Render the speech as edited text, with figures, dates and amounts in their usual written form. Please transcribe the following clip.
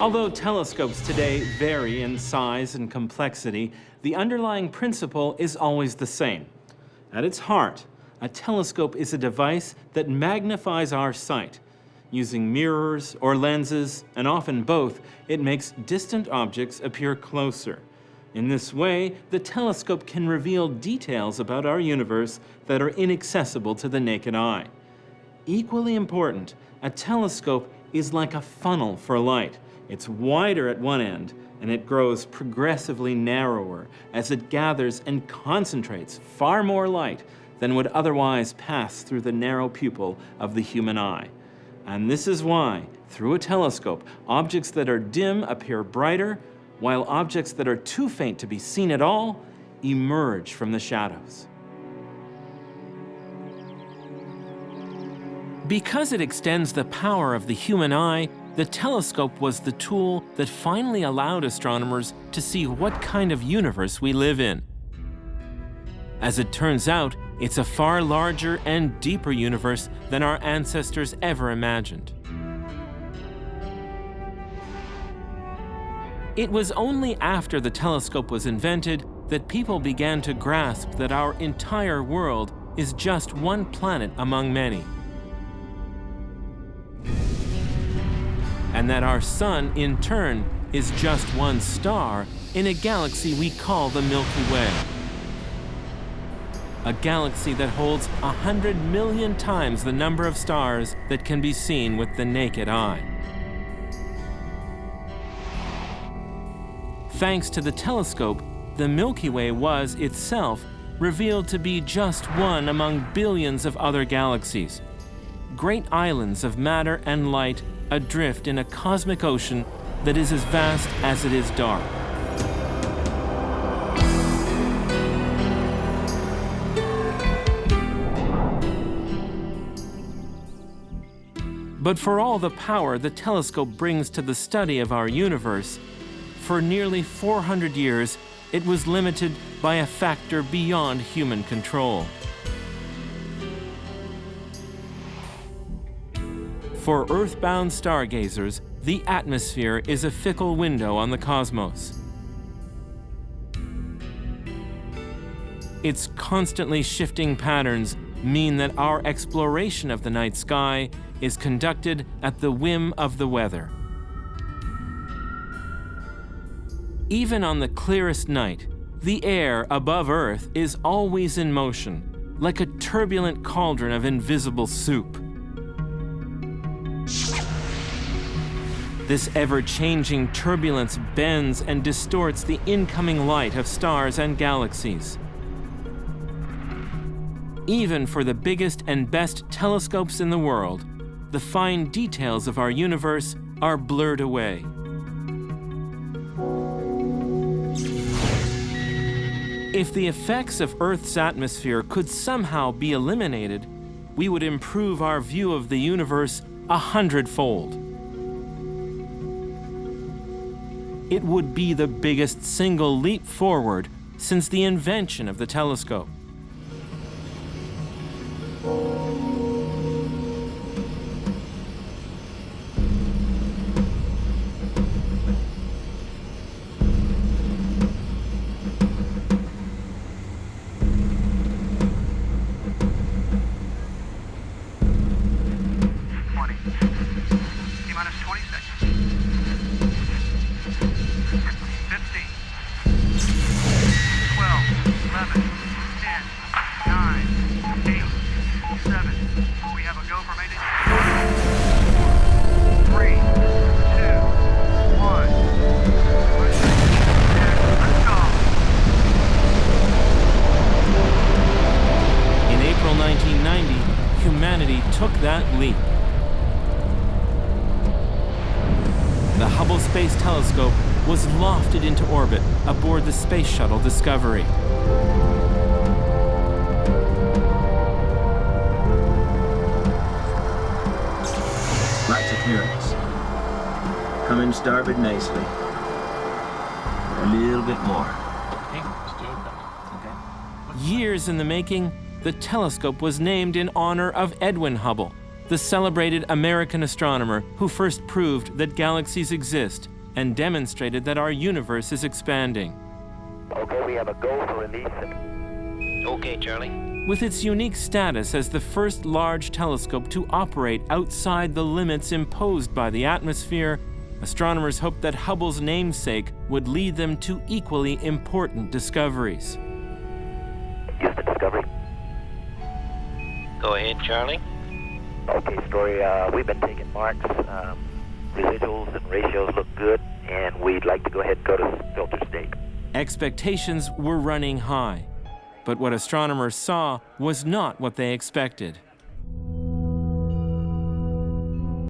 Although telescopes today vary in size and complexity, the underlying principle is always the same. At its heart, a telescope is a device that magnifies our sight. Using mirrors or lenses, and often both, it makes distant objects appear closer. In this way, the telescope can reveal details about our universe that are inaccessible to the naked eye. Equally important, a telescope is like a funnel for light. It's wider at one end, and it grows progressively narrower as it gathers and concentrates far more light than would otherwise pass through the narrow pupil of the human eye. And this is why, through a telescope, objects that are dim appear brighter, while objects that are too faint to be seen at all emerge from the shadows. Because it extends the power of the human eye, the telescope was the tool that finally allowed astronomers to see what kind of universe we live in. As it turns out, it's a far larger and deeper universe than our ancestors ever imagined. It was only after the telescope was invented that people began to grasp that our entire world is just one planet among many, and that our sun, in turn, is just one star in a galaxy we call the Milky Way. A galaxy that holds 100 million times the number of stars that can be seen with the naked eye. Thanks to the telescope, the Milky Way was itself revealed to be just one among billions of other galaxies. Great islands of matter and light adrift in a cosmic ocean that is as vast as it is dark. But for all the power the telescope brings to the study of our universe, for nearly 400 years, it was limited by a factor beyond human control. For earthbound stargazers, the atmosphere is a fickle window on the cosmos. Its constantly shifting patterns mean that our exploration of the night sky is conducted at the whim of the weather. Even on the clearest night, the air above Earth is always in motion, like a turbulent cauldron of invisible soup. This ever-changing turbulence bends and distorts the incoming light of stars and galaxies. Even for the biggest and best telescopes in the world, the fine details of our universe are blurred away. If the effects of Earth's atmosphere could somehow be eliminated, we would improve our view of the universe 100-fold. It would be the biggest single leap forward since the invention of the telescope. Humanity took that leap. The Hubble Space Telescope was lofted into orbit aboard the Space Shuttle Discovery. Lights appearance. Coming starboard nicely. A little bit more. Okay, let's do it. Okay. Years in the making, the telescope was named in honor of Edwin Hubble, the celebrated American astronomer who first proved that galaxies exist and demonstrated that our universe is expanding. Okay, we have a go for release. Okay, Charlie. With its unique status as the first large telescope to operate outside the limits imposed by the atmosphere, astronomers hoped that Hubble's namesake would lead them to equally important discoveries. Houston Discovery. Go ahead, Charlie. Okay, Story, we've been taking marks. Residuals and ratios look good, and we'd like to go ahead and go to filter state. Expectations were running high, but what astronomers saw was not what they expected.